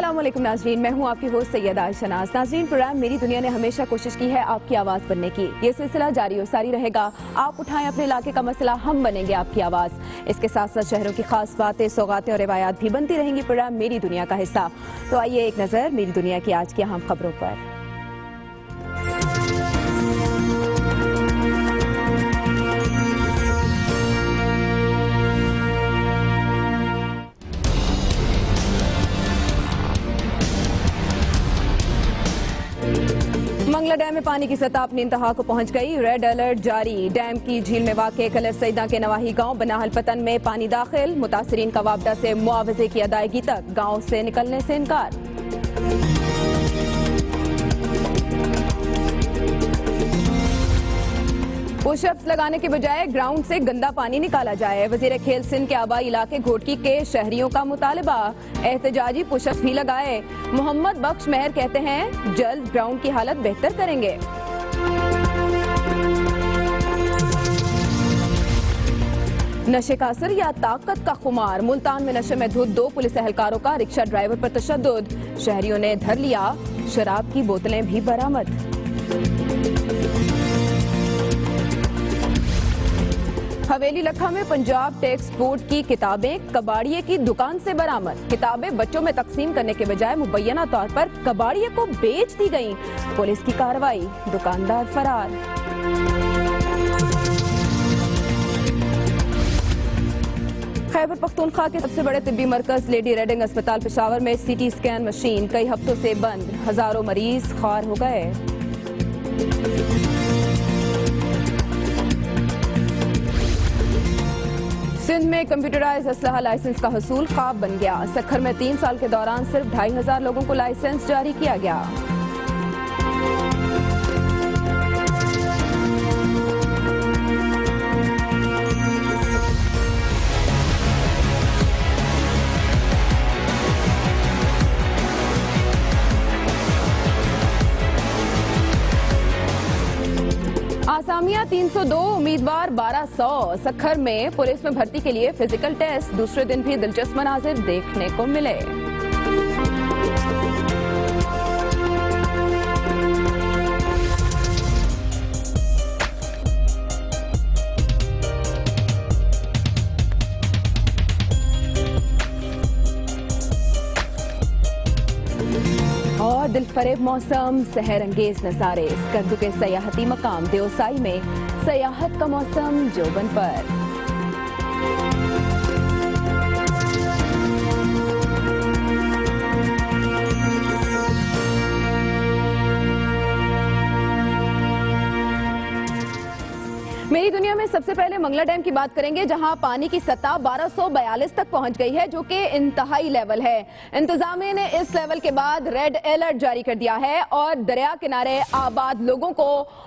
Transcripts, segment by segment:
अस्सलाम वालेकुम नाज़रीन, मैं हूं आपकी होस्ट सैयदा शनाज। नाज़रीन, प्रोग्राम मेरी दुनिया ने हमेशा कोशिश की है आपकी आवाज़ बनने की। ये सिलसिला जारी और सारी रहेगा। आप उठाएं अपने इलाके का मसला, हम बनेंगे आपकी आवाज़। इसके साथ साथ शहरों की खास बातें, सौगातें और रिवायात भी बनती रहेंगी प्रोग्राम मेरी दुनिया का हिस्सा। तो आइए एक नज़र मेरी दुनिया की आज की अहम खबरों पर। मंगला डैम में पानी की सतह अपनी इंतहा को पहुंच गई। रेड अलर्ट जारी। डैम की झील में वाक़े कलर सईदा के नवाही गांव बनाहल पतन में पानी दाखिल। मुतासरीन का वापडा से मुआवजे की अदायगी तक, गांव से निकलने से इनकार। पुशअप्स लगाने के बजाय ग्राउंड से गंदा पानी निकाला जाए। वजीर खेल सिंध के आबाई इलाके घोटकी के शहरियों का मुतालबा, एहतजाजी पुशअप्स भी लगाए। मोहम्मद बख्श मेहर कहते हैं जल्द ग्राउंड की हालत बेहतर करेंगे। नशे का असर या ताकत का खुमार। मुल्तान में नशे में धुत 2 पुलिस एहलकारों का रिक्शा ड्राइवर पर तशद्दुद। शहरियों ने धर लिया शराब की बोतलें भी बरामद। हवेली लखा में पंजाब टैक्स बोर्ड की किताबें कबाड़िए की दुकान से बरामद। किताबें बच्चों में तकसीम करने के बजाय मुबैना तौर पर कबाड़िए को बेच दी गईं। पुलिस की कार्रवाई, दुकानदार फरार। खैबर पख्तूनख्वा के सबसे बड़े तिब्बी मरकज लेडी रेडिंग अस्पताल पेशावर में सीटी स्कैन मशीन कई हफ्तों से बंद। हजारों मरीज ख्वार हो गए। सिंध में कंप्यूटराइज असलहा लाइसेंस का हसूल ख्वाब बन गया। सखर में 3 साल के दौरान सिर्फ 2500 लोगों को लाइसेंस जारी किया गया। आसामिया 302, उम्मीदवार 1200। सखर में पुलिस में भर्ती के लिए फिजिकल टेस्ट। दूसरे दिन भी दिलचस्प मनाजिर देखने को मिले। और दिलफरेब मौसम, सहर अंगेज नजारे। स्कंदू के सयाहती मकाम देवसाई में सयाहत का मौसम जोबन पर। मेरी दुनिया में सबसे पहले मंगला डैम की बात करेंगे, जहां पानी की सतह 1242 तक पहुंच गई है, जो कि इंतहाई लेवल है। इंतजामिया ने इस लेवल के बाद रेड अलर्ट जारी कर दिया है और दरिया किनारे आबाद लोगों को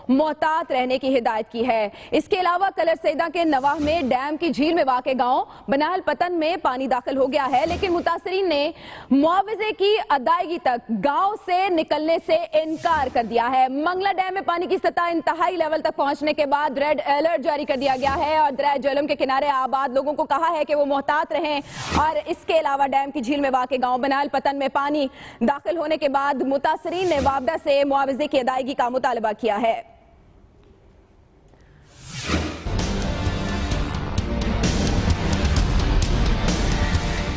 मोहतात रहने की हिदायत की है। इसके अलावा कलर सईदा के नवाह में डैम की झील में वाक़े गांव बनाहल पतन में पानी दाखिल हो गया है, लेकिन मुतासरीन ने मुआवजे की अदायगी तक गांव से निकलने से इनकार कर दिया है। मंगला डैम में पानी की सतह इंतहाई लेवल तक पहुंचने के बाद रेड अलर्ट जारी कर दिया गया है और दरिया झेलम के किनारे आबाद लोगों को कहा है कि वो मोहतात रहें। और इसके अलावा डैम की झील में वाक़े गांव बनाहल पतन में पानी दाखिल होने के बाद मुतासरीन ने वापडा से मुआवजे की अदायगी का मुतालबा किया है।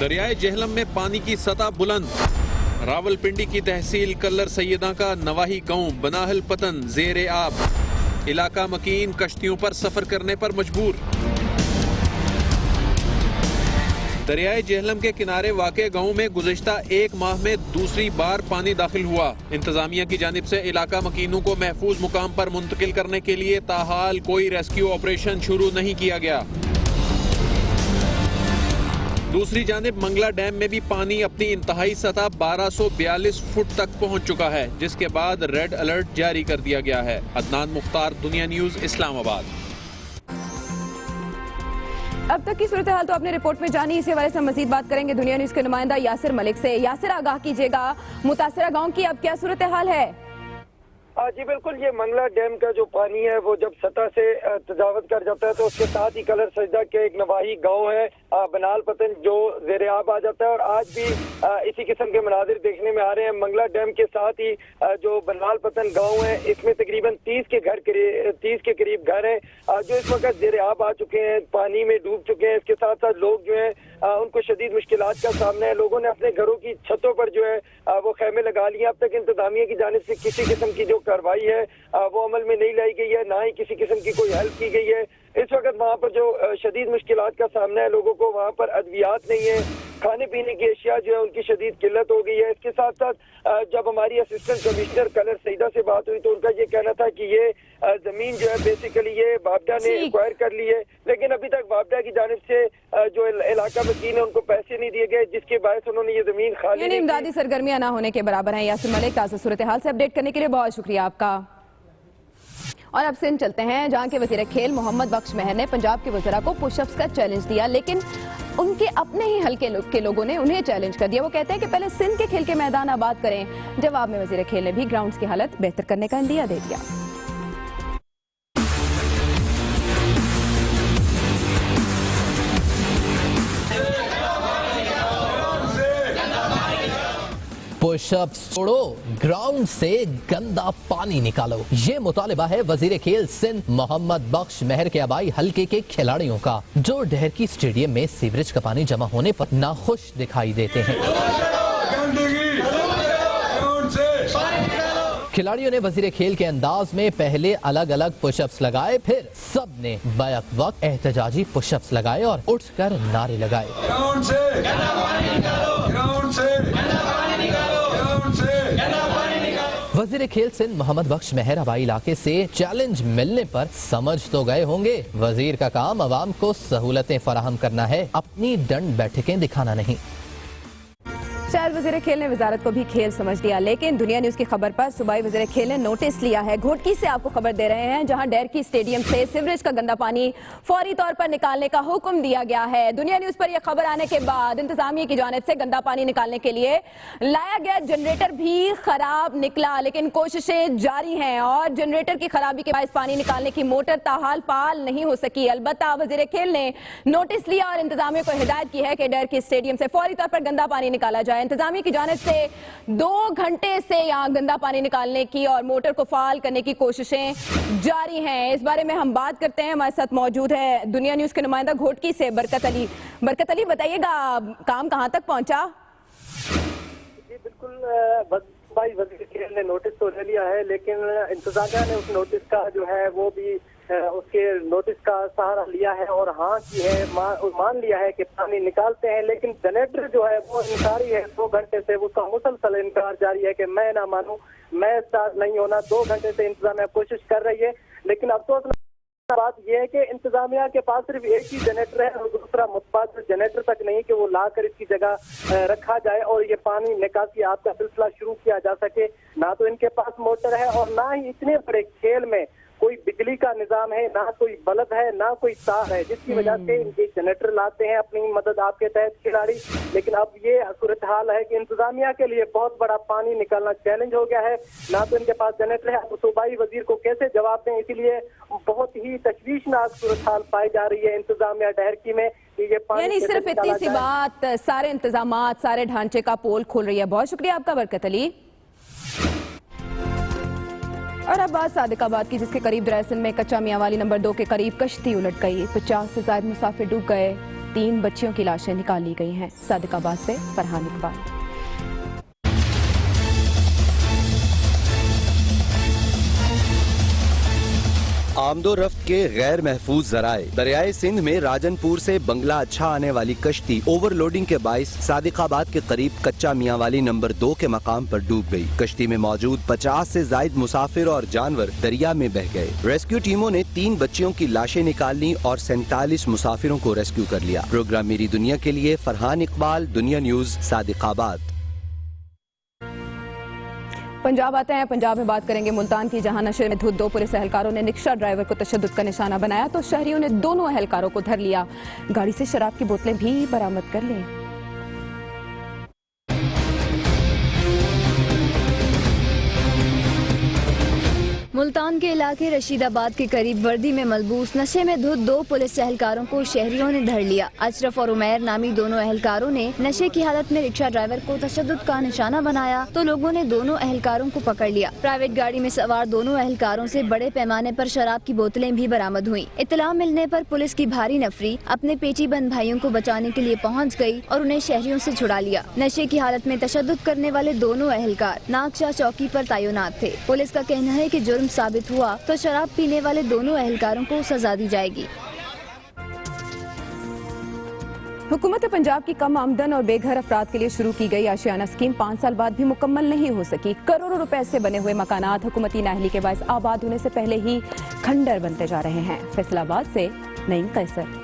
दरियाए जेहलम में पानी की सतह बुलंद। रावलपिंडी की तहसील कल्लर सैयदा का नवाही गांव बनाहल पतन जेर आब। इलाका मकीन, कश्तियों पर सफर करने पर मजबूर। दरियाए जेहलम के किनारे वाक़े गांव में गुज़िश्ता 1 माह में दूसरी बार पानी दाखिल हुआ। इंतजामिया की जानिब से इलाका मकीनों को महफूज मुकाम पर मुंतकिल करने के लिए ताहाल कोई रेस्क्यू ऑपरेशन शुरू नहीं किया गया। दूसरी जानिब मंगला डैम में भी पानी अपनी इंतहाई सतह 1242 फुट तक पहुंच चुका है, जिसके बाद रेड अलर्ट जारी कर दिया गया है। अदनान मुख्तार, दुनिया न्यूज, इस्लामाबाद। अब तक की सूरत हाल तो आपने रिपोर्ट में जानी। इसी हवाले से मजीद बात करेंगे दुनिया न्यूज के नुमाइंदा यासिर मलिक से। यासिर, आगाह कीजिएगा, मुतासरा गांव की अब क्या सूरत हाल है? जी बिल्कुल, ये मंगला डैम का जो पानी है वो जब सतह से तजावत कर जाता है तो उसके साथ ही कलर सजदा के एक नवाही गांव है बनाल पतन जो ज़ेर-ए-आब आ जाता है। और आज भी इसी किस्म के मनाजिर देखने में आ रहे हैं। मंगला डैम के साथ ही जो बनाल पतन गांव है, इसमें तकरीबन 30 के करीब घर हैं जो इस वक्त ज़ेर-ए-आब आ चुके हैं, पानी में डूब चुके हैं। इसके साथ साथ लोग जो है उनको शदीद मुश्किलात का सामना है। लोगों ने अपने घरों की छतों पर जो है वो खेमे लगा लिए। अब तक इंतजामिया की जानिब से किसी किस्म की जो कार्रवाई है वो अमल में नहीं लाई गई है, ना ही किसी किस्म की कोई हेल्प की गई है। इस वक्त वहाँ पर जो शदीद मुश्किलात का सामना है लोगों को, वहाँ पर अद्वियात नहीं है, खाने पीने की अशिया जो है उनकी शदीद किल्लत हो गई है। इसके साथ साथ जब हमारी असिस्टेंट कमिश्नर कलर सईदा से बात हुई तो उनका ये कहना था कि ये जमीन जो है बेसिकली ये वापडा ने एक्वायर कर ली है, लेकिन अभी तक वापडा की जानिब से जो इलाका वकील है उनको पैसे नहीं दिए गए, जिसके बायस उन्होंने ये जमीन खाली नहीं की। इमदादी सरगर्मियां ना होने के बराबर हैं। यासिर मलिक, ताज़ा सूरत हाल से अपडेट करने के लिए बहुत शुक्रिया आपका। और अब सिंध चलते हैं, जहां के वज़ीर खेल मोहम्मद बख्श महर ने पंजाब के वज़रा को पुशअप्स का चैलेंज दिया, लेकिन उनके अपने ही हल्के के लोगों ने उन्हें चैलेंज कर दिया। वो कहते हैं कि पहले सिंध के खेल के मैदान आबाद करें। जवाब में वज़ीर खेल ने भी ग्राउंड्स की हालत बेहतर करने का इंदिया दे दिया। पुशअप्स छोड़ो, ग्राउंड से गंदा पानी निकालो, ये मुतालिबा है वजीर खेल सिंध मोहम्मद बख्श महर के आबाई हल्के के खिलाड़ियों का, जो डहरकी स्टेडियम में सीवरेज का पानी जमा होने पर नाखुश दिखाई देते हैं। खिलाड़ियों ने वजीर खेल के अंदाज में पहले अलग अलग पुशअप्स लगाए, फिर सब ने बैक वक्त एहतजाजी पुशअप्स लगाए और उठकर नारे लगाए। वजीर खेल सिंध मोहम्मद बख्श महर हवाई इलाके से चैलेंज मिलने पर समझ तो गए होंगे, वजीर का काम अवाम को सहूलतें फराहम करना है, अपनी दंड बैठकें दिखाना नहीं। शायद वज़ीर खेल ने वजारत को भी खेल समझ लिया, लेकिन दुनिया न्यूज की खबर पर सूबाई वज़ीर खेल ने नोटिस लिया है। घोटकी से आपको खबर दे रहे हैं, जहां डहरकी स्टेडियम से सीवरेज का गंदा पानी फौरी तौर पर निकालने का हुक्म दिया गया है। दुनिया न्यूज पर यह खबर आने के बाद इंतजामिया की जानिब से गंदा पानी निकालने के लिए लाया गया जनरेटर भी खराब निकला, लेकिन कोशिशें जारी हैं और जनरेटर की खराबी के बायस पानी निकालने की मोटर ताहाल फाल नहीं हो सकी। अलबत्ता वज़ीर खेल ने नोटिस लिया और इंतजामिया को हिदायत की है कि डहरकी स्टेडियम से फौरी तौर पर गंदा पानी निकाला जाए। इंतजामिया की जानिब से 2 घंटे से यहां गंदा पानी निकालने की और मोटर को फाल करने की कोशिशें जारी हैं। इस बारे में हम बात करते हैं, हमारे साथ मौजूद है दुनिया न्यूज के नुमाइंदा घोटकी से बरकत अली। बरकत अली, बताइएगा काम कहां तक पहुंचा? जी बिल्कुल भाई, वज़ीर खेल ने नोटिस तो ले लिया है, लेकिन इंतजामिया ने उस नोटिस का जो है वो भी उसके नोटिस का सहारा लिया है और हाँ की है, मान लिया है कि पानी निकालते हैं, लेकिन जनरेटर जो है वो इनकारी है। 2 घंटे से उसका मुसलसल इनकार जारी है कि मैं ना मानूं, मैं स्टार्ट नहीं होना। 2 घंटे से इंतजामिया कोशिश कर रही है, लेकिन अफसोस बात यह है कि इंतजामिया के पास सिर्फ एक ही जनरेटर है और दूसरा मुतबादिल जनरेटर तक नहीं कि वो लाकर इसकी जगह रखा जाए और ये पानी निकासी आपका सिलसिला शुरू किया जा सके। ना तो इनके पास मोटर है और ना ही इतने बड़े खेल में कोई बिजली का निजाम है, ना कोई बल्ब है, ना कोई तार है, जिसकी वजह से इनके जनरेटर लाते हैं अपनी मदद आपके तहत खिलाड़ी। लेकिन अब ये सूरत हाल है कि इंतजामिया के लिए बहुत बड़ा पानी निकालना चैलेंज हो गया है। ना तो इनके पास जनरेटर है, सूबाई वजीर को कैसे जवाब दें, इसीलिए बहुत ही तशवीशनाक सूरत हाल पाई जा रही है इंतजामिया डहरकी में कि ये पानी यानी सिर्फ इतनी सी बात सारे इंतजामात, सारे ढांचे का पोल खोल रही है। बहुत शुक्रिया आपका बरकत अली। और अब बात सादिकाबाद की, जिसके करीब दरअसल में कच्चा मियांवाली नंबर 2 के करीब कश्ती उलट गई, 50 से ज्यादा मुसाफिर डूब गए, 3 बच्चियों की लाशें निकाल ली गई हैं। सादिकाबाद से फरहान इकबाल। आमदोरफ्त के गैर महफूज जराए, दरियाए सिंध में राजनपुर से बंगला अच्छा आने वाली कश्ती ओवरलोडिंग के बाइस सादिकाबाद के करीब कच्चा मियांवाली नंबर 2 के मकाम पर डूब गई। कश्ती में मौजूद 50 से ज्यादा मुसाफिर और जानवर दरिया में बह गए। रेस्क्यू टीमों ने 3 बच्चियों की लाशें निकाली और 47 मुसाफिरों को रेस्क्यू कर लिया। प्रोग्राम मेरी दुनिया के लिए फरहान इकबाल, दुनिया न्यूज, सादिकाबाद। पंजाब आते हैं, पंजाब में बात करेंगे मुल्तान की, जहां नशे में धुत 2 पुलिस एहलकारों ने रिक्शा ड्राइवर को तशद्दुद का निशाना बनाया तो शहरियों ने दोनों एहलकारों को धर लिया। गाड़ी से शराब की बोतलें भी बरामद कर ली। मुल्तान के इलाके रशीदाबाद के करीब वर्दी में मलबूस नशे में धुत 2 पुलिस एहलकारों को शहरियों ने धर लिया। अशरफ और उमैर नामी दोनों एहलकारों ने नशे की हालत में रिक्शा ड्राइवर को तशद्दुद का निशाना बनाया तो लोगों ने दोनों एहलकारों को पकड़ लिया। प्राइवेट गाड़ी में सवार दोनों एहलकारों से बड़े पैमाने पर शराब की बोतलें भी बरामद हुई। इत्तला मिलने पर पुलिस की भारी नफरी अपने पेटीबंद भाइयों को बचाने के लिए पहुँच गयी और उन्हें शहरियों से छुड़ा लिया। नशे की हालत में तशद्दुद करने वाले दोनों एहलकार नागशाह चौकी पर तैनात थे। पुलिस का कहना है कि जुर्म साबित हुआ तो शराब पीने वाले दोनों एहलकारों को सजा दी जाएगी। हुकूमत पंजाब की कम आमदन और बेघर अफराद के लिए शुरू की गई आशियाना स्कीम 5 साल बाद भी मुकम्मल नहीं हो सकी। करोड़ों रुपए से बने हुए मकानात हुकूमती नाअहली के बायस आबाद होने से पहले ही खंडर बनते जा रहे हैं। फैसलाबाद से नईम कैसर।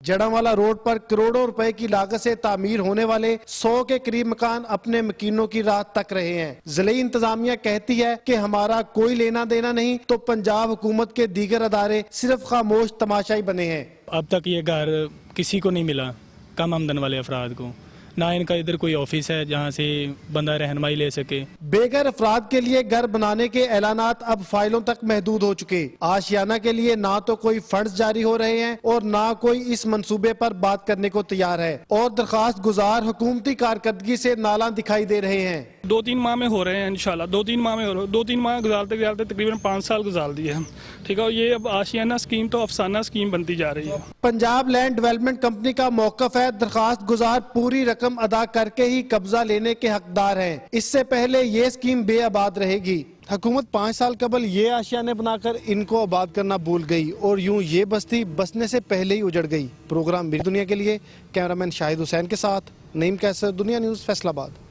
जड़ावाला रोड पर करोड़ों रुपए की लागत से तामीर होने वाले 100 के करीब मकान अपने मकीनों की राह तक रहे हैं। जिले इंतजामिया कहती है कि हमारा कोई लेना देना नहीं तो पंजाब हुकूमत के दीगर अदारे सिर्फ खामोश तमाशाई बने हैं। अब तक ये घर किसी को नहीं मिला, कम आमदन वाले अफराद को, ना इनका इधर कोई ऑफिस है जहाँ से बंदा रहनुमाई ले सके। बेघर अफराद के लिए घर बनाने के ऐलानात अब फाइलों तक महदूद हो चुके। आशियाना के लिए ना तो कोई फंड्स जारी हो रहे हैं और ना कोई इस मंसूबे पर बात करने को तैयार है और दरखास्त गुजार हुकूमती कारकर्दगी से नाला दिखाई दे रहे हैं। 2-3 माह में हो रहे हैं इंशाल्लाह, 2-3 माह में हो रहे हैं। 2-3 माह गुजारते गुजारते तकरीबन 5 साल गुजार दिए हम। ठीक है, ये अब आशियाना स्कीम तो अफसाना स्कीम बनती जा रही है। पंजाब लैंड डेवलपमेंट कंपनी का मौकफ है दरखास्त गुजार पूरी रकम अदा करके ही कब्जा लेने के हकदार हैं। इससे पहले ये स्कीम बेआबाद रहेगी। हुकूमत 5 साल कबल ये आशियाने बनाकर इनको आबाद करना भूल गई और यूं ये बस्ती बसने से पहले ही उजड़ गई। प्रोग्राम मेरी दुनिया के लिए कैमरामैन शाहिद हुसैन के साथ नईम कैसर, दुनिया न्यूज, फैसलाबाद।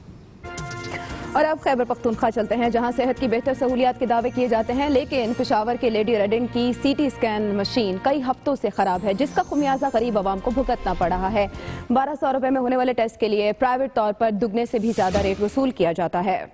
और अब खैबर पख्तूनख्वा चलते हैं, जहां सेहत की बेहतर सहूलियात के दावे किए जाते हैं, लेकिन पेशावर के लेडी रेडिंग की सीटी स्कैन मशीन कई हफ्तों से खराब है, जिसका खुमियाजा गरीब आवाम को भुगतना पड़ रहा है। 1200 रुपए में होने वाले टेस्ट के लिए प्राइवेट तौर पर दुगने से भी ज्यादा रेट वसूल किया जाता है।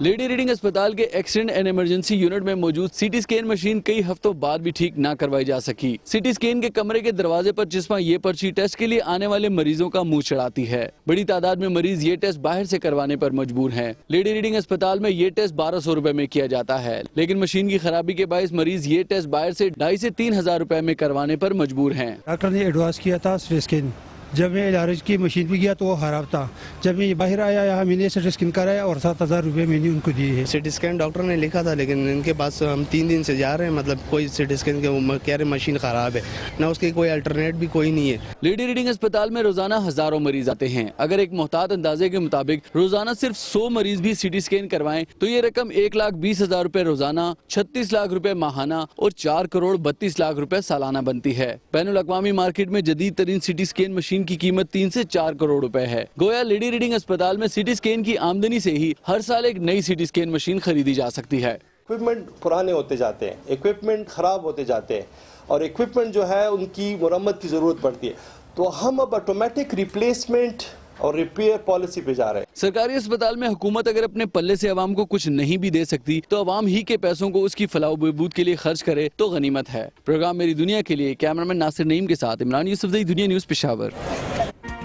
लेडी रीडिंग अस्पताल के एक्सीडेंट एंड इमरजेंसी यूनिट में मौजूद सीटी स्कैन मशीन कई हफ्तों बाद भी ठीक ना करवाई जा सकी। सीटी स्कैन के कमरे के दरवाजे पर जिस्मा ये पर्ची टेस्ट के लिए आने वाले मरीजों का मुंह चढ़ाती है। बड़ी तादाद में मरीज ये टेस्ट बाहर से करवाने पर मजबूर हैं। लेडी रीडिंग अस्पताल में ये टेस्ट 1200 रुपए में किया जाता है, लेकिन मशीन की खराबी के बायस मरीज ये टेस्ट बाहर से 2500 से 3000 रुपए में करवाने पर मजबूर हैं। डॉक्टर ने एडवांस किया था सीटी स्कैन, जब मैं इलाज की मशीन पे गया तो वो खराब था। जब मैं बाहर आया यहाँ मैंने सीटी स्कैन कराया और 7000 रुपये मैंने उनको दिए है। सीटी स्कैन डॉक्टर ने लिखा था, लेकिन इनके पास हम 3 दिन से जा रहे हैं, मतलब कोई सीटी स्कैन के कह रहे मशीन खराब है, ना उसकी कोई अल्टरनेट भी कोई नहीं है। लेडी रीडिंग अस्पताल में रोजाना हजारों मरीज आते हैं। अगर एक मोहतात अंदाजे के मुताबिक रोजाना सिर्फ 100 मरीज भी सीटी स्कैन करवाएं तो ये रकम 1,20,000 रुपए रोजाना, 36 लाख रुपए माहाना और 4 करोड़ 32 लाख रुपए सालाना बनती है। बैनुल अक़वामी मार्केट में जदीद तरीन सीटी स्कैन मशीन की कीमत 3 से 4 करोड़ रुपए है। गोया लेडी रीडिंग अस्पताल में सीटी स्कैन की आमदनी से ही हर साल एक नई सीटी स्कैन मशीन खरीदी जा सकती है। इक्विपमेंट पुराने होते जाते हैं, इक्विपमेंट खराब होते जाते हैं और इक्विपमेंट जो है उनकी मुरम्मत की जरूरत पड़ती है, तो हम अब ऑटोमेटिक रिप्लेसमेंट और रिपेयर पॉलिसी पे जा रहे हैं। सरकारी अस्पताल में हुकूमत अगर अपने पल्ले से अवाम को कुछ नहीं भी दे सकती तो अवाम ही के पैसों को उसकी फलाह बहबूद के लिए खर्च करे तो गनीमत है। प्रोग्राम मेरी दुनिया के लिए कैमरामैन नासिर नईम के साथ इमरान यूसुफजई, दुनिया न्यूज, पेशावर।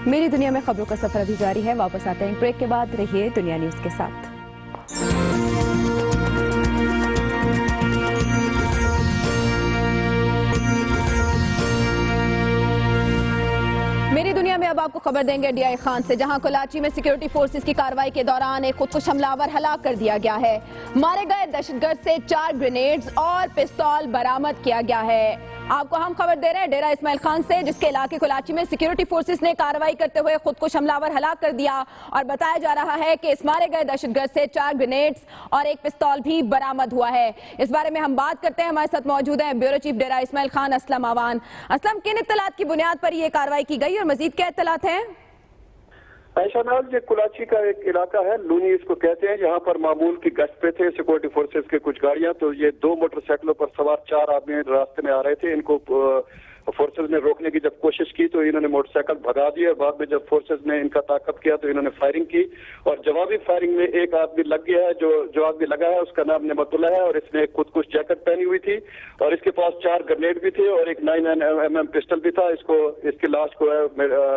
मेरी दुनिया में खबरों का सफर अभी जारी है। वापस आते हैं ब्रेक के बाद, रहिए दुनिया न्यूज के साथ। मेरी दुनिया में अब आपको खबर देंगे डीआई खान से, जहां कराची में सिक्योरिटी फोर्सेस की कार्रवाई के दौरान एक खुदकुश हमलावर हलाक कर दिया गया है। मारे गए दहशतगर्द से 4 ग्रेनेड्स और पिस्तौल बरामद किया गया है। आपको हम खबर दे रहे हैं डेरा इस्माइल खान से, जिसके इलाके कराची में सिक्योरिटी फोर्सेस ने कार्रवाई करते हुए खुदकुश हमलावर हलाक कर दिया और बताया जा रहा है कि इस मारे गए दहशतगर्द से 4 ग्रेनेड्स और एक पिस्तौल भी बरामद हुआ है। इस बारे में हम बात करते हैं, हमारे साथ मौजूद हैं ब्यूरो चीफ डेरा इस्माइल खान असलम आवान। असलम, किन इत्तलात की बुनियाद पर यह कार्रवाई की गई और मजीद क्या इत्तलात हैं? शहनाज, ये कराची का एक इलाका है, लूनी इसको कहते हैं, यहाँ पर मामूल की गश्त पे थे सिक्योरिटी फोर्सेस के कुछ गाड़ियां, तो ये 2 मोटरसाइकिलों पर सवार 4 आदमी रास्ते में आ रहे थे। इनको फोर्सेस ने रोकने की जब कोशिश की तो इन्होंने मोटरसाइकिल भगा दी और बाद में जब फोर्सेस ने इनका ताकत किया तो इन्होंने फायरिंग की और जवाबी फायरिंग में एक आदमी लग गया है। जो आदमी लगा है उसका नाम नेमतुल्ला है और इसने खुदकुश जैकेट पहनी हुई थी और इसके पास 4 ग्रेनेड भी थे और एक 9mm पिस्टल भी था। इसकी लाश को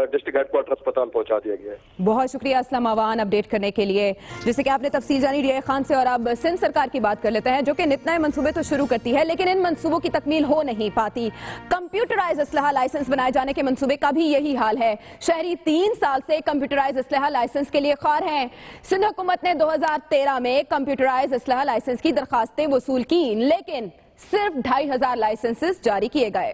डिस्ट्रिक्ट हेडक्वार्टर अस्पताल पहुंचा दिया गया है। बहुत शुक्रिया असलम अवान अपडेट करने के लिए। जैसे कि आपने तफसील जानी रिया खान से, और अब सिंध सरकार की बात कर लेते हैं जो कि नित नए मंसूबे तो शुरू करती है लेकिन इन मंसूबों की तकमील हो नहीं पाती। कंप्यूटराइज असलहा लाइसेंस बनाए जाने के मंसूबे का भी यही हाल है। शहरी 3 साल से कंप्यूटराइज असलहा लाइसेंस के लिए ख्वार हैं। सिंध हुकूमत ने 2013 में कंप्यूटराइज असलहा लाइसेंस की दरखास्तें वसूल की लेकिन सिर्फ 2500 लाइसेंसेस जारी किए गए।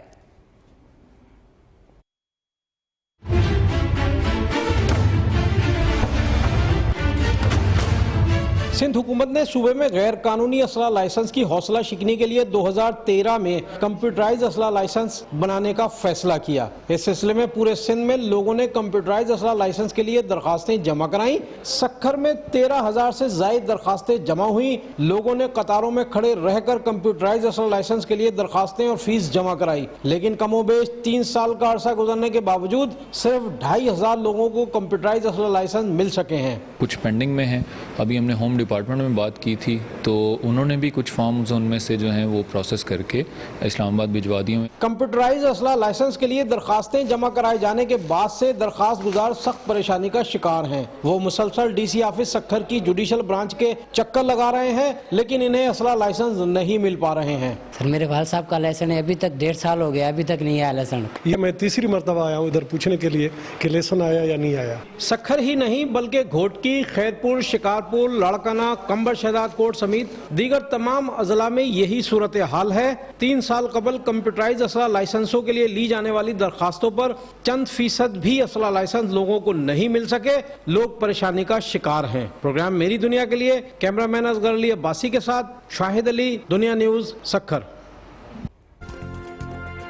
सिंध हुकूमत ने सूबे में गैर कानूनी असला लाइसेंस की हौसला शिकनी के लिए 2013 में कंप्यूटराइज असला लाइसेंस बनाने का फैसला किया। इस सिलसिले में पूरे सिंध में लोगों ने कंप्यूटराइज असला लाइसेंस के लिए दरखास्तें जमा कराई। सखर में 13,000 से ज्यादा दरखास्तें जमा हुई। लोगों ने कतारों में खड़े रहकर कंप्यूटराइज असला लाइसेंस के लिए दरखास्तें और फीस जमा कराई लेकिन कमोबेश 3 साल का अरसा गुजरने के बावजूद सिर्फ 2500 लोगों को कंप्यूटराइज असला लाइसेंस मिल सके हैं। कुछ पेंडिंग में है। अभी हमने होम डिपार्टमेंट में बात की थी तो उन्होंने भी कुछ फॉर्म्स उनमें से जो हैं वो प्रोसेस करके इस्लामाबाद भिजवा दिए। कंप्यूटराइज असला लाइसेंस के लिए दरखास्तें जमा कराए जाने के बाद से दरखास्त गुजार सख्त परेशानी का शिकार हैं। वो मुसलसल DC ऑफिस सखर की जुडिशल ब्रांच के चक्कर लगा रहे हैं लेकिन इन्हें असला लाइसेंस नहीं मिल पा रहे हैं। सर मेरे वाल साहब का लाइसेंस अभी तक 1.5 साल हो गया, अभी तक नहीं आया लाइसेंस। ये मैं तीसरी मरतबा आया हूँ इधर पूछने के लिए कि लाइसेंस आया या नहीं आया। सखर ही नहीं बल्कि घोटकी, खैरपुर, शिकारपुर, लड़कना, कंबर शहदाद कोट समेत दीगर तमाम अजला में यही सूरत हाल है। 3 साल कबल कंप्यूटराइज असला लाइसेंसों के लिए ली जाने वाली दरखास्तों पर चंद फीसद भी असला लाइसेंस लोगों को नहीं मिल सके। लोग परेशानी का शिकार हैं। प्रोग्राम मेरी दुनिया के लिए कैमरामैन असगर अली अब्बासी के साथ शाहिद अली, दुनिया न्यूज, सखर।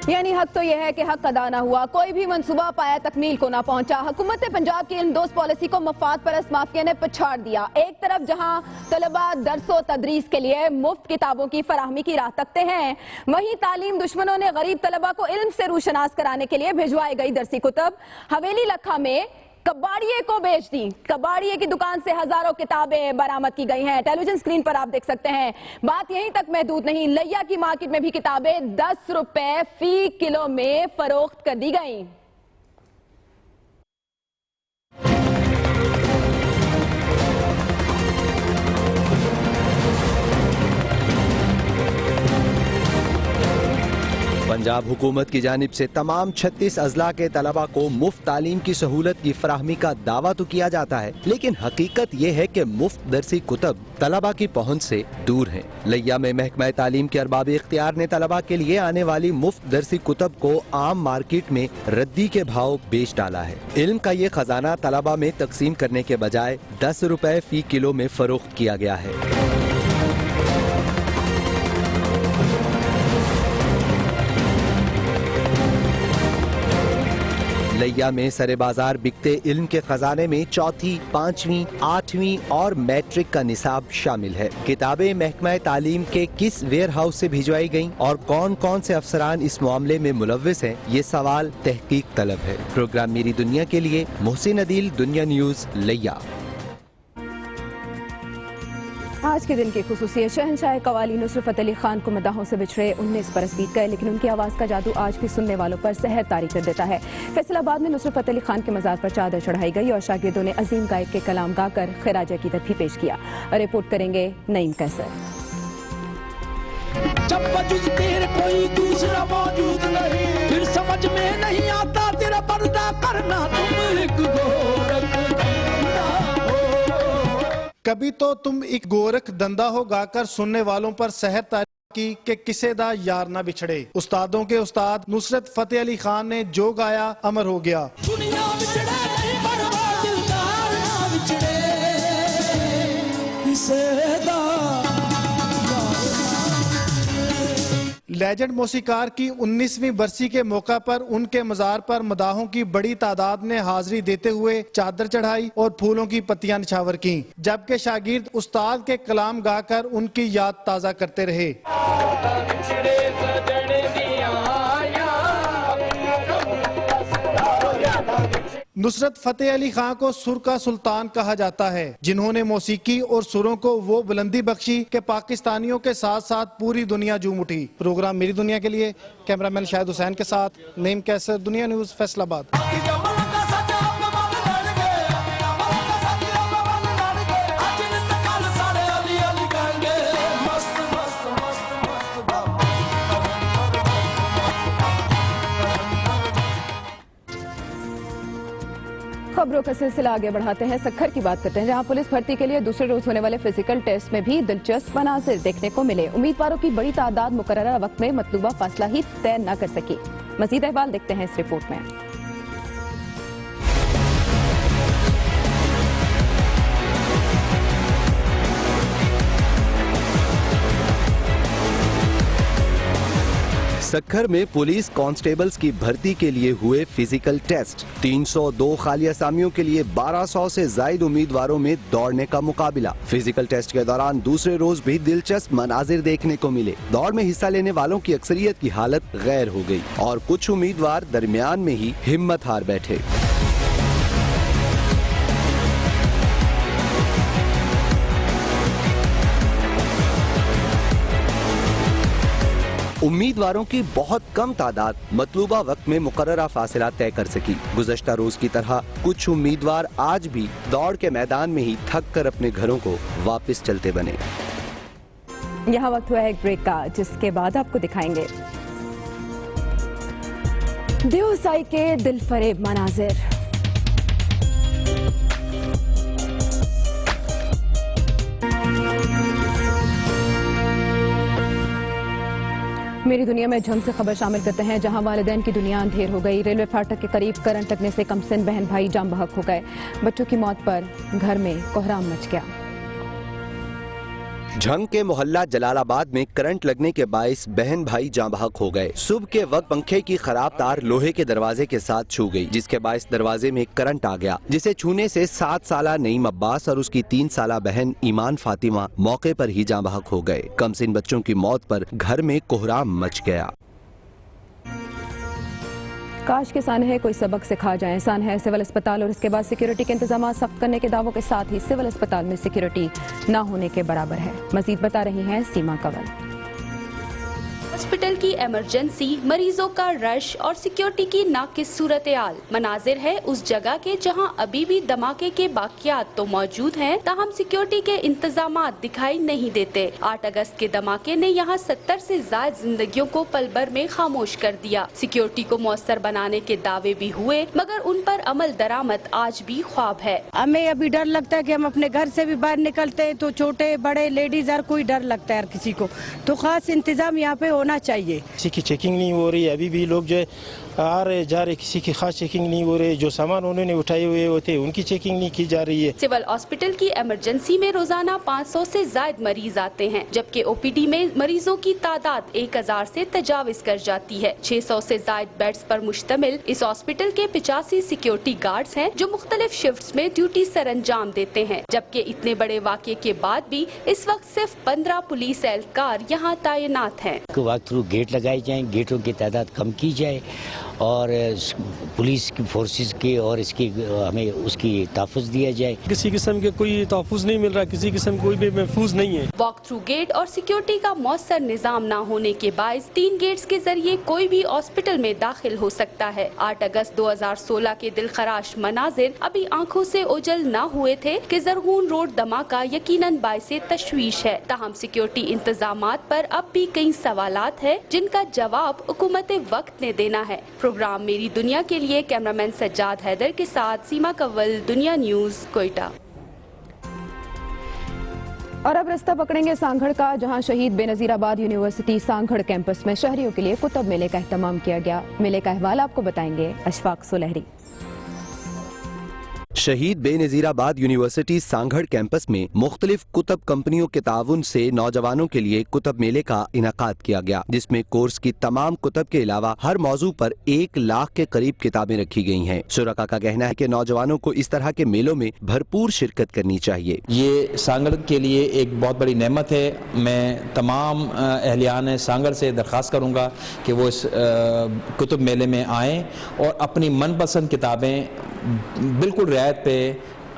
यानी हक तो यह है कि हक अदा ना हुआ, कोई भी मंसूबा पाया तकमील को ना पहुंचा। हुकूमत पंजाब की इन दोस्त पॉलिसी को मफाद परस्त माफिया ने पछाड़ दिया। एक तरफ जहां तलबा दरसो तदरीस के लिए मुफ्त किताबों की फराहमी की राह तकते हैं, वहीं तालीम दुश्मनों ने गरीब तलबा को इल्म से रूशनास कराने के लिए भिजवाई गई दरसी कुतब हवेली लखा में कबाड़िए को बेच दी। कबाड़िए की दुकान से हजारों किताबें बरामद की गई हैं। टेलीविजन स्क्रीन पर आप देख सकते हैं। बात यहीं तक महदूद नहीं, लैया की मार्केट में भी किताबें 10 रुपए फी किलो में फरोख्त कर दी गई। पंजाब हुकूमत की जानिब से तमाम 36 अजला के तलबा को मुफ्त तालीम की सहूलत की फराहमी का दावा तो किया जाता है लेकिन हकीकत ये है कि मुफ्त दरसी कुतब तलबा की पहुंच से दूर हैं। लैया में महकमा तालीम के अरबाब इख्तियार ने तलबा के लिए आने वाली मुफ्त दरसी कुतब को आम मार्केट में रद्दी के भाव बेच डाला है। इल्म का ये खजाना तलबा में तकसीम करने के बजाय 10 रुपए फी किलो में फरोख्त किया गया है। लैया में सरे बाजार बिकते इल्म के खजाने में 4वीं, 5वीं, 8वीं और मैट्रिक का निसाब शामिल है। किताबें महकमा तालीम के किस वेयर हाउस से भिजवाई गईं और कौन कौन से अफसरान इस मामले में मुलव्विस हैं, ये सवाल तहकीक तलब है। प्रोग्राम मेरी दुनिया के लिए मोहसिन अदील, दुनिया न्यूज, लैया। आज के दिन की खुसूसियत, शहंशाह कवाली नुसरत अली खान को मदाहों से बिछड़े 19 बरस बीत गए लेकिन उनकी आवाज़ का जादू आज भी सुनने वालों पर सहर तारी कर देता है। फैसलाबाद में नुसरत अली खान के मज़ार पर चादर चढ़ाई गई और शागिर्दों ने अजीम गायक के कलाम गाकर खिराज अकीदत भी पेश किया। रिपोर्ट करेंगे नईम कैसर। जब वजूद तेरे कोई दूसरा मौजूद नहीं, फिर समझ में नहीं आता तेरा पर्दा करना, तुम एक गोरख कभी तो तुम एक गोरख धंधा हो गाकर सुनने वालों पर सहर तारी की के किसेदा यार ना बिछड़े। उस्तादों के उस्ताद नुसरत फतेह अली खान ने जो गाया अमर हो गया। दुनिया बिछड़े नहीं बर्बाद, दिलदार ना बिछड़े, किसेदा। लेजेंड मौसीकार की 19वीं बरसी के मौका पर उनके मज़ार पर मदाहों की बड़ी तादाद ने हाजिरी देते हुए चादर चढ़ाई और फूलों की पत्तियां निछावर की, जबकि शागिर्द उस्ताद के कलाम गाकर उनकी याद ताज़ा करते रहे। नुसरत फतेह अली खां को सुर का सुल्तान कहा जाता है, जिन्होंने मौसीकी और सुरों को वो बुलंदी बख्शी कि पाकिस्तानियों के साथ साथ पूरी दुनिया झूम उठी। प्रोग्राम मेरी दुनिया के लिए कैमरामैन शाहिद हुसैन के साथ नईम कैसर, दुनिया न्यूज, फैसलाबाद। खबरों का सिलसिला आगे बढ़ाते हैं, सक्खर की बात करते हैं, जहां पुलिस भर्ती के लिए दूसरे रोज होने वाले फिजिकल टेस्ट में भी दिलचस्प मनाजिर देखने को मिले। उम्मीदवारों की बड़ी तादाद मुकर्ररा वक्त में मतलूबा फासला ही तय न कर सकी। मजीद अहवाल देखते हैं इस रिपोर्ट में। सक्खर में पुलिस कांस्टेबल्स की भर्ती के लिए हुए फिजिकल टेस्ट। 302 खाली असामियों के लिए 1200 से ज्यादा उम्मीदवारों में दौड़ने का मुकाबला। फिजिकल टेस्ट के दौरान दूसरे रोज भी दिलचस्प मनाजिर देखने को मिले। दौड़ में हिस्सा लेने वालों की अक्सरियत की हालत गैर हो गई और कुछ उम्मीदवार दरमियान में ही हिम्मत हार बैठे। उम्मीदवारों की बहुत कम तादाद मतलूबा वक्त में मुकर्ररा फासला तय कर सकी। गुज़श्ता रोज की तरह कुछ उम्मीदवार आज भी दौड़ के मैदान में ही थक कर अपने घरों को वापस चलते बने। यहाँ वक्त हुआ है एक ब्रेक का, जिसके बाद आपको दिखाएंगे देवसाई के दिलफरेब मनाजिर। मेरी दुनिया में झंग से खबर शामिल करते हैं, जहां वालिदैन की दुनिया अंधेर हो गई। रेलवे फाटक के करीब करंट लगने से कमसिन बहन भाई जाम बहक हो गए। बच्चों की मौत पर घर में कोहराम मच गया। झंग के मोहल्ला जलालाबाद में करंट लगने के बाइस बहन भाई जाँ बहक हो गए। सुबह के वक्त पंखे की खराब तार लोहे के दरवाजे के साथ छू गई, जिसके बाइस दरवाजे में करंट आ गया, जिसे छूने से 7 साला नईम अब्बास और उसकी 3 साला बहन ईमान फातिमा मौके पर ही जाँ बहक हो गए। कमसिन बच्चों की मौत पर घर में कोहराम मच गया। काश के सानहे कोई सबक सिखा जाए। सानहे सिविल अस्पताल और इसके बाद सिक्योरिटी के इंतजाम सख्त करने के दावों के साथ ही सिविल अस्पताल में सिक्योरिटी ना होने के बराबर है। मजीद बता रही हैं सीमा कंवल। हॉस्पिटल की इमरजेंसी, मरीजों का रश और सिक्योरिटी की नाकिस सूरत-ए-हाल मनाजिर है उस जगह के जहां अभी भी धमाके के बाकियात तो मौजूद हैं, ताहम सिक्योरिटी के इंतजामात दिखाई नहीं देते। 8 अगस्त के धमाके ने यहां 70 से ज्यादा जिंदगियों को पल भर में खामोश कर दिया। सिक्योरिटी को मौसर बनाने के दावे भी हुए, मगर उन पर अमल दरामद आज भी ख्वाब है। हमें अभी डर लगता है कि हम अपने घर से भी बाहर निकलते हैं तो छोटे बड़े लेडीज हर कोई डर लगता है हर किसी को, तो खास इंतजाम यहाँ पे होना चाहिए। किसी की चेकिंग नहीं हो रही, अभी भी लोग जो आ रहे जा रहे, किसी की खास चेकिंग नहीं हो रही। जो सामान उन्होंने उठाए हुए होते उनकी चेकिंग नहीं की जा रही है। सिविल हॉस्पिटल की इमरजेंसी में रोजाना 500 से ज्यादा मरीज आते हैं, जबकि ओपीडी में मरीजों की तादाद 1000 से तजाविज कर जाती है। 600 से ज्यादा बेड्स पर मुश्तमिल इस हॉस्पिटल के 85 सिक्योरिटी गार्ड्स हैं, जो मुख्तलिफ शिफ्ट्स में ड्यूटी सर अंजाम देते हैं। जबकि इतने बड़े वाक़े के बाद भी इस वक्त सिर्फ 15 पुलिस एहलकार यहाँ तैनात हैं। वॉक थ्रू गेट लगाए जाएं, गेटों की तादाद कम की जाए और पुलिस की फोर्सेस की और इसकी हमें उसकी तहफ़्फ़ुज़ दिया जाए। किसी किस्म के कोई तहफ़्फ़ुज़ नहीं मिल रहा, किसी किस्म कोई भी महफूज नहीं है। वॉक थ्रू गेट और सिक्योरिटी का मौसर निजाम न होने के बायस 3 गेट्स के जरिए कोई भी हॉस्पिटल में दाखिल हो सकता है। 8 अगस्त 2016 के दिलखराश मनाजिर अभी आंखों से ओझल न हुए थे कि ज़रगून रोड धमाका यकीनन बाइसे तशवीश है। ताहम सिक्योरिटी इंतजामात पर अब भी कई सवालात है, जिनका जवाब हुकूमत वक्त ने देना है। प्रोग्राम मेरी दुनिया के लिए कैमरामैन सज्जाद हैदर के साथ सीमा कंवल, दुनिया न्यूज, कोयटा। और अब रास्ता पकड़ेंगे सांगड़ का, जहां शहीद बेनजीराबाद यूनिवर्सिटी सांगड़ कैंपस में शहरियों के लिए कुतब मेले का एहतमाम किया गया। मेले का अहवाल आपको बताएंगे अशफाक सुलहरी। शहीद बेनजीराबाद यूनिवर्सिटी सांगड़ कैंपस में मुख्तलिफ कुतब कंपनियों के ताउन से नौजवानों के लिए कुतब मेले का इनाकाद किया गया, जिसमें कोर्स की तमाम कुतब के अलावा हर मौजू पर 1 लाख के करीब किताबें रखी गई हैं। शुरका का कहना है कि नौजवानों को इस तरह के मेलों में भरपूर शिरकत करनी चाहिए। ये सांगड़ के लिए एक बहुत बड़ी नेमत है। मैं तमाम अहलियान सांगड़ से दरख्वास्त करूँगा कि वो इस कुतब मेले में आएँ और अपनी मनपसंद किताबें बिल्कुल रियायत पे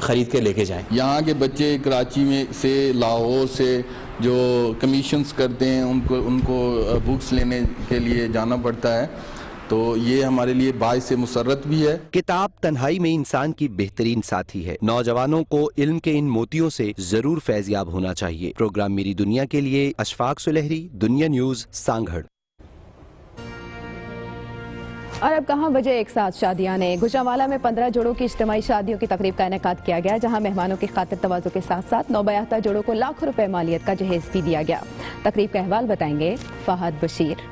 ख़रीद के लेके जाएं। यहाँ के बच्चे कराची में से, लाहौर से जो कमीशंस करते हैं उनको बुक्स लेने के लिए जाना पड़ता है, तो ये हमारे लिए बाइस मुसर्रत भी है। किताब तन्हाई में इंसान की बेहतरीन साथी है। नौजवानों को इल्म के इन मोतियों से जरूर फैज़याब होना चाहिए। प्रोग्राम मेरी दुनिया के लिए अशफाक सुलहरी, दुनिया न्यूज, सांगढ़। और अब कहाँ बजे एक साथ शादियां ने। गुजरांवाला में 15 जोड़ों की इज्तिमाई शादियों की तकरीब का इनेकाद किया गया, जहां मेहमानों की खातिर तवाज़ु के साथ साथ नौबयाता जोड़ों को लाखों रुपए मालियत का जहेज भी दिया गया। तकरीब का अहवाल बताएंगे फहद बशीर।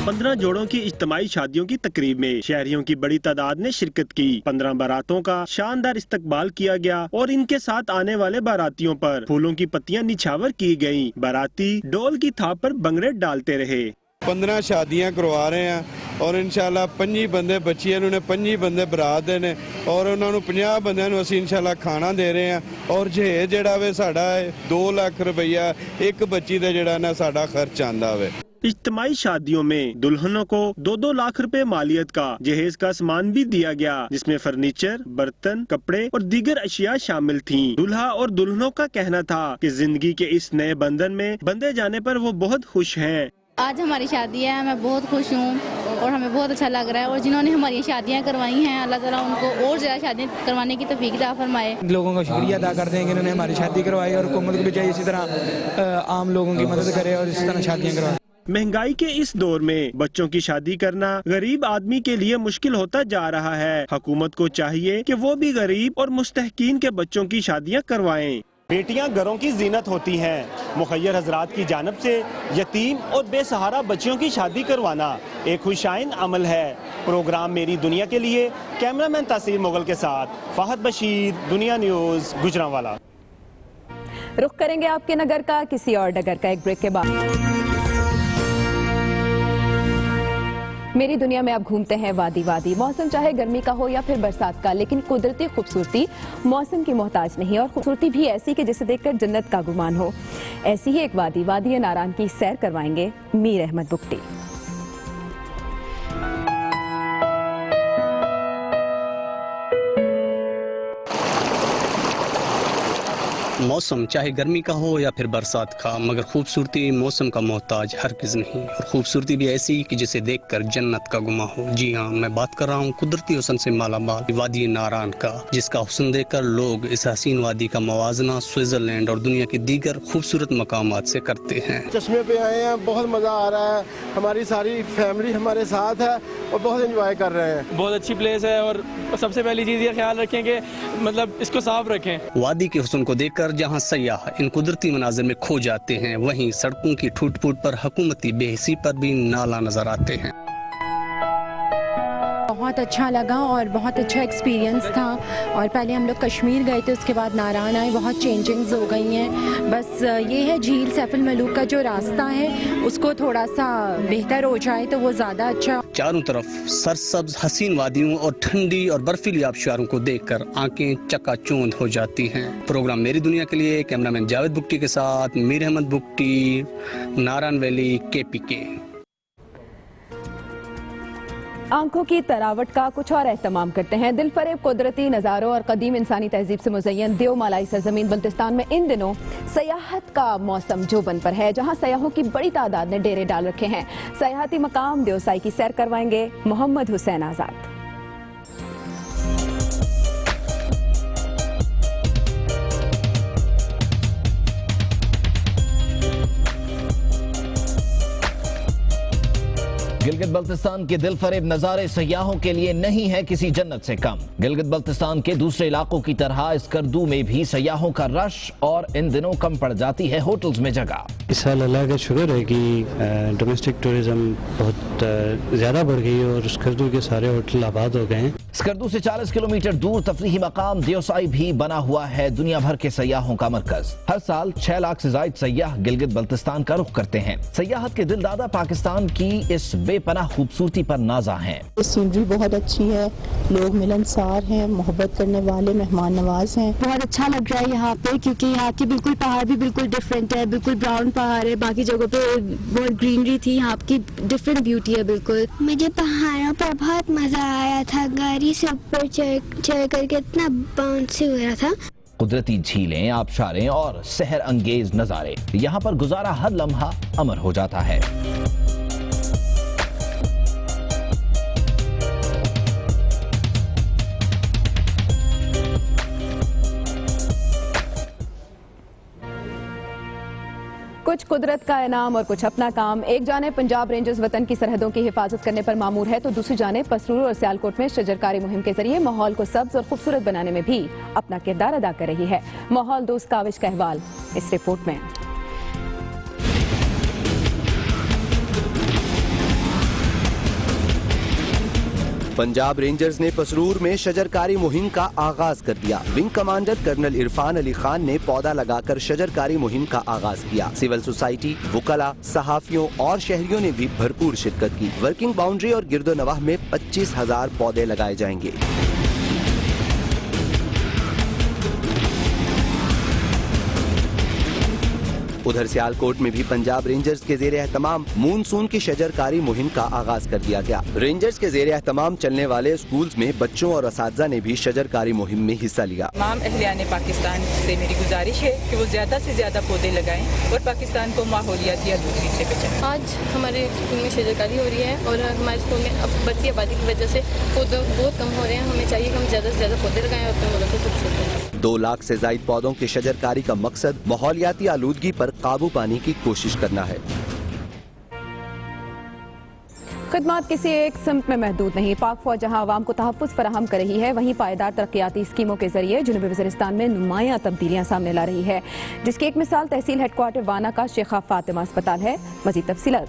15 जोड़ों की इज्तिमाई शादियों की तकरीब में शहरियों की बड़ी तादाद ने शिरकत की। 15 बारातों का शानदार इस्तकबाल किया गया और इनके साथ आने वाले बारातियों पर फूलों की पत्तियां निछावर की गयी। बाराती डोल की थाप पर बंगड़े डालते रहे। 15 शादियां करवा रहे हैं और इंशाल्लाह 25 बंदे बच्चियां ने 25 बंदे बरात दे ने और उन्होंने 50 बंदे असीं इंशाल्लाह खाना दे रहे हैं और जहेज जिहड़ा वे साडा 2 लाख रुपया एक बच्ची दा जिहड़ा ना साडा खर्च आंदा वे। इज्तिमाई शादियों में दुल्हनों को 2-2 लाख रुपए मालियत का जहेज का सामान भी दिया गया, जिसमें फर्नीचर, बर्तन, कपड़े और दीगर अशिया शामिल थीं। दूल्हा और दुल्हनों का कहना था कि जिंदगी के इस नए बंधन में बंधे जाने पर वो बहुत खुश हैं। आज हमारी शादी है, मैं बहुत खुश हूँ और हमें बहुत अच्छा लग रहा है। और जिन्होंने हमारी शादियाँ करवाई हैं, अल्लाह ताला उनको और ज़्यादा शादियाँ करवाने की तौफीक अता फरमाए। लोगों का शुक्रिया अदा करते हैं कि इन्होंने हमारी शादी करवाई और हुकूमत को भी चाहिए इसी तरह आम लोगों की मदद करे और इसी तरह शादियाँ करवाए। महंगाई के इस दौर में बच्चों की शादी करना गरीब आदमी के लिए मुश्किल होता जा रहा है। हुकूमत को चाहिए कि वो भी गरीब और मुस्तहकीन के बच्चों की शादियाँ करवाएं। बेटियां घरों की जीनत होती हैं। मुखय्यर हजरात की जानिब से यतीम और बेसहारा बच्चियों की शादी करवाना एक खुशाइन अमल है। प्रोग्राम मेरी दुनिया के लिए कैमरामैन तासीर मुगल के साथ फहद बशीर, दुनिया न्यूज, गुजरांवाला। रुख करेंगे आपके नगर का किसी और डगर का एक ब्रेक के बाद। मेरी दुनिया में अब घूमते हैं वादी वादी। मौसम चाहे गर्मी का हो या फिर बरसात का, लेकिन कुदरती खूबसूरती मौसम की मोहताज नहीं है और खूबसूरती भी ऐसी कि जिसे देखकर जन्नत का गुमान हो। ऐसी ही एक वादी, वादी नारान की सैर करवाएंगे मीर अहमद बुगटी। मौसम चाहे गर्मी का हो या फिर बरसात का, मगर खूबसूरती मौसम का मोहताज हरगिज़ नहीं, और खूबसूरती भी ऐसी कि जिसे देखकर जन्नत का गुमा हो। जी हाँ, मैं बात कर रहा हूँ कुदरती हुस्न से मालामाल वादी नारान का, जिसका हुस्न देखकर लोग इस हसीन वादी का मवाजना स्विट्जरलैंड और दुनिया के दीगर खूबसूरत मकामात से करते हैं। चश्मे पे आए हैं, बहुत मज़ा आ रहा है, हमारी सारी फैमिली हमारे साथ है और बहुत एंजॉय कर रहे हैं। बहुत अच्छी प्लेस है और सबसे पहली चीज़ ये ख्याल रखें कि मतलब इसको साफ रखें। वादी के हुस्न को देखकर जहां सयाह इन कुदरती मनाजिर में खो जाते हैं, वहीं सड़कों की टूट फूट पर हुकूमती बेहिसी पर भी नाला नजर आते हैं। बहुत अच्छा लगा और बहुत अच्छा एक्सपीरियंस था। और पहले हम लोग कश्मीर गए थे, उसके बाद नारान आए, बहुत चेंजिंग्स हो गई हैं। बस ये है झील सैफुल मलूक का जो रास्ता है उसको थोड़ा सा बेहतर हो जाए तो वो ज़्यादा अच्छा। चारों तरफ सरसब्ज हसीन वादियों और ठंडी और बर्फीली आबशारों को देखकर आंखें चकाचौंध हो जाती हैं। प्रोग्राम मेरी दुनिया के लिए कैमरामैन जावेद बुगटी के साथ मीर अहमद बुगटी, नारायण वैली, KPK। आंखों की तरावट का कुछ और एहतमाम करते हैं। दिलफरेब कुदरती नज़ारों और कदीम इंसानी तहजीब से मुज़य्यन देवमालाई सरजमीन बल्तिस्तान में इन दिनों सयाहत का मौसम जोबन पर है, जहां सयाहों की बड़ी तादाद ने डेरे डाल रखे हैं। सयाहती मकाम देवसाई की सैर करवाएंगे मोहम्मद हुसैन आज़ाद। गिलगित बल्तिस्तान के दिलफरेब नज़ारे सयाहों के लिए नहीं है किसी जन्नत से कम। गिलगित बल्तिस्तान के दूसरे इलाकों की तरह इस करदू में भी सयाहों का रश और इन दिनों कम पड़ जाती है होटल्स में जगह। इस साल अल्लाह का शुक्र है कि डोमेस्टिक टूरिज्म बहुत ज़्यादा बढ़ गई और उस करदू के सारे होटल आबाद हो गए हैं। स्कर्दू से 40 किलोमीटर दूर तफरीही मकाम देओसाई भी बना हुआ है दुनिया भर के सयाहों का मरकज। हर साल 6 लाख से ज्यादा सयाह गिलगित बल्तिस्तान का रुख करते हैं। सयाहत के दिलदादा पाकिस्तान की इस बेपनाह खूबसूरती पर नाजा हैं। सीनरी बहुत अच्छी है, लोग मिलनसार हैं, मोहब्बत करने वाले, मेहमान नवाज हैं। बहुत अच्छा लग रहा है यहाँ पे, क्योंकि यहाँ की बिल्कुल पहाड़ भी बिल्कुल डिफरेंट है, बिल्कुल ब्राउन पहाड़ है, बाकी जगहों पे बहुत ग्रीनरी थी, यहाँ की डिफरेंट ब्यूटी है बिल्कुल। मुझे पहाड़ों पर बहुत मजा आया था, गाड़ी से ऊपर चढ़ करके इतना बाउंसी हो रहा था। कुदरती झीलें, आबशारें और सहर अंगेज नजारे, यहाँ पर गुजारा हर लम्हा अमर हो जाता है। कुछ कुदरत का इनाम और कुछ अपना काम। एक जाने पंजाब रेंजर्स वतन की सरहदों की हिफाजत करने पर मामूर है, तो दूसरी जाने पसरूर और सियालकोट में शजरकारी मुहिम के जरिए माहौल को सब्ज और खूबसूरत बनाने में भी अपना किरदार अदा कर रही है। माहौल दोस्त काविश का अहवाल इस रिपोर्ट में। पंजाब रेंजर्स ने पसरूर में शजरकारी मुहिम का आगाज कर दिया। Wing commander colonel Irfan Ali Khan ने पौधा लगाकर शजरकारी मुहिम का आगाज किया। सिविल सोसाइटी, वुकला, सहाफियों और शहरियों ने भी भरपूर शिरकत की। वर्किंग बाउंड्री और गिरदोनवाह में 25,000 पौधे लगाए जाएंगे। उधर सियालकोट में भी पंजाब रेंजर्स के जेर एहतमाम मूनसून की शजरकारी मुहिम का आगाज कर दिया गया। रेंजर्स के जेर एहतमाम चलने वाले स्कूल्स में बच्चों और असातिज़ा ने भी शजरकारी मुहिम में हिस्सा लिया। तमाम अहलियाने पाकिस्तान से मेरी गुजारिश है कि वो ज्यादा से ज्यादा पौधे लगाएं और पाकिस्तान को माहौलियाती आलूदगी से बचाएं। आज हमारे स्कूल में शजरकारी हो रही है और हमारे स्कूल में अब बढ़ती आबादी की वजह से पौधे बहुत कम हो रहे हैं। हमें चाहिए कि हम ज्यादा से ज्यादा पौधे लगाएं और अपने मुल्क को खूबसूरत बनाएं। 2 लाख से ज्यादा पौधों की शजरकारी का मकसद माहौलियाती आलूदगी पर काबू पाने की कोशिश करना है। खिदमत किसी एक सिमत में महदूद नहीं। पाक फौज जहां आवाम को तहफ़्फ़ुज़ फराहम कर रही है, वहीं पायदार तरक्याती स्कीमों के जरिए जुनूबी वज़ीरिस्तान में नुमायां तब्दीलियां सामने ला रही है, जिसकी एक मिसाल तहसील हेडक्वार्टर वाना का शेखा फातिमा अस्पताल है। मज़ीद तफसीलात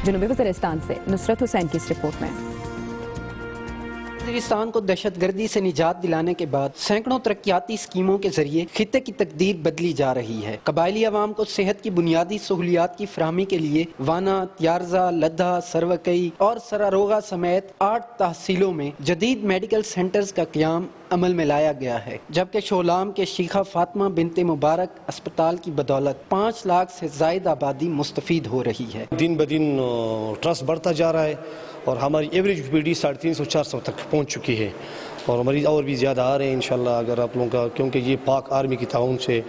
जुनूबी वज़ीरिस्तान से नुसरत हुसैन की इस रिपोर्ट में। वज़ीरिस्तान को दहशतगर्दी से निजात दिलाने के बाद सैकड़ों तरक्याती स्कीमों के जरिए खित्ते की तकदीर बदली जा रही है। कबायली आवाम को सेहत की बुनियादी सहूलियात की फराहमी के लिए वाना, त्यारजा, लद्दा, सरवकई और सरारोगा समेत 8 तहसीलों में जदीद मेडिकल सेंटर्स का क़याम अमल में लाया गया है, जबकि शोलाम के शीखा फातिमा बिनते मुबारक अस्पताल की बदौलत 5 लाख से ज़ायद आबादी मुस्तफ़ीद हो रही है। दिन ब दिन ट्रस्ट बढ़ता जा रहा है और हमारी एवरेज पीडी 350-400 तक पहुंच चुकी है और मरीज और भी ज़्यादा आ रहे हैं इंशाल्लाह अगर आप लोगों का, क्योंकि ये पाक आर्मी की ताउन से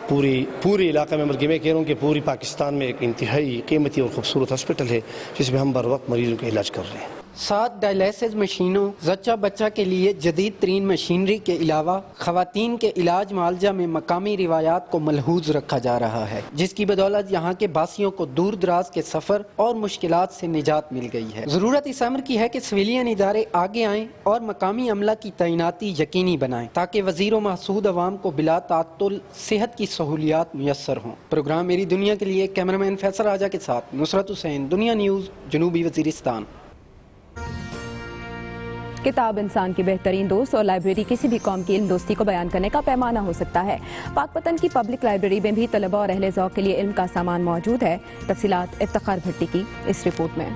पूरे इलाके में, बल्कि मैं कह रहा हूँ कि पूरी पाकिस्तान में एक इंतहाई कीमती और खूबसूरत हॉस्पिटल है जिसमें हम बर वक्त मरीजों का इलाज कर रहे हैं। 7 डायलिसिस मशीनों, जच्चा बच्चा के लिए जदीद तरीन मशीनरी के अलावा खवातीन के इलाज मुआलजा में मकामी रिवायात को मलहूज रखा जा रहा है, जिसकी बदौलत यहाँ के बासियों को दूर दराज के सफर और मुश्किलात से निजात मिल गई है। जरूरत इस अमर की है कि सिविलियन इदारे आगे आएं और मकामी अमला की तैनाती यकीनी बनाएं, ताकि वजीर महसूद अवाम को बिला तातुल सेहत की सहूलियात मुयस्सर हों। प्रोग्राम मेरी दुनिया के लिए कैमरामैन फैसल राजा के साथ नुसरत हुसैन, दुनिया न्यूज़, जनूबी वजीरिस्तान। किताब इंसान की बेहतरीन दोस्त और लाइब्रेरी किसी भी कौम की इल्म दोस्ती को बयान करने का पैमाना हो सकता है। पाकपतन की पब्लिक लाइब्रेरी में भी तलबा और अहले ज़ौक़ के लिए इल्म का सामान मौजूद है। तफसीलात इफ्तिखार भट्टी की इस रिपोर्ट में।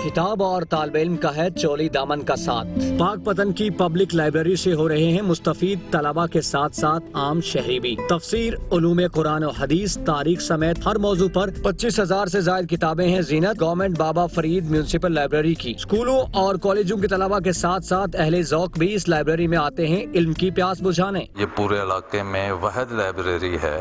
किताब और तालिब इल्म का है चोली दामन का साथ। पाकपतन की पब्लिक लाइब्रेरी से हो रहे हैं मुस्तफीद तलबा के साथ साथ आम शहरी भी। तफसीर, उलूम कुरान और हदीस, तारीख समेत हर मौजू पर 25,000 से ज्यादा किताबें हैं। जीनत गवर्नमेंट बाबा फरीद म्यूनिसिपल लाइब्रेरी की। स्कूलों और कॉलेजों के तलबा के साथ साथ अहले ज़ौक़ भी इस लाइब्रेरी में आते हैं इल्म की प्यास बुझाने। ये पूरे इलाके में वहद लाइब्रेरी है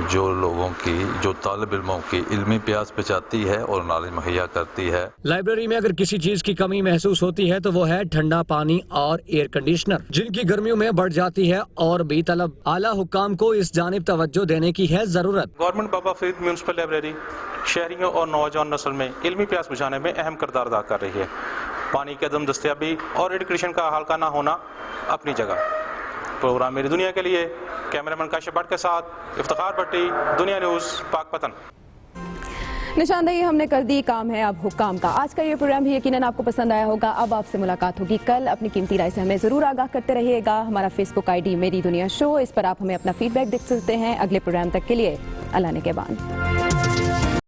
जो लोगों की, जो तालिब इल्मों की इल्मी प्यास बुझाती है और नॉलेज मुहैया करती है। लाइब्रेरी में अगर किसी चीज की कमी महसूस होती है तो वो है ठंडा पानी और एयर कंडीशनर, जिनकी गर्मियों में बढ़ जाती है और बेतलब। आला हुक्काम को इस जानिब तवज्जो देने की है जरूरत। गवर्नमेंट बाबा फरीद म्यूनिसिपल लाइब्रेरी शहरियों और नौजवान नस्ल में इल्मी प्यास बुझाने में अहम किरदार अदा कर रही है। पानी की अदम दस्तयाबी और एयर कंडीशन का हल्का ना होना अपनी जगह। प्रोग्राम मेरी दुनिया के लिए कैमरामैन काशिफ भट्ट के साथ इफ्तिखार भट्टी, दुनिया न्यूज़, पाकपतन। निशानदेही हमने कर दी, काम है अब हुक्काम का। आज का ये प्रोग्राम भी यकीनन आपको पसंद आया होगा। अब आपसे मुलाकात होगी कल। अपनी कीमती राय से हमें जरूर आगाह करते रहिएगा। हमारा फेसबुक आईडी मेरी दुनिया शो, इस पर आप हमें अपना फीडबैक दे सकते हैं। अगले प्रोग्राम तक के लिए अल्लाह ने के बाद।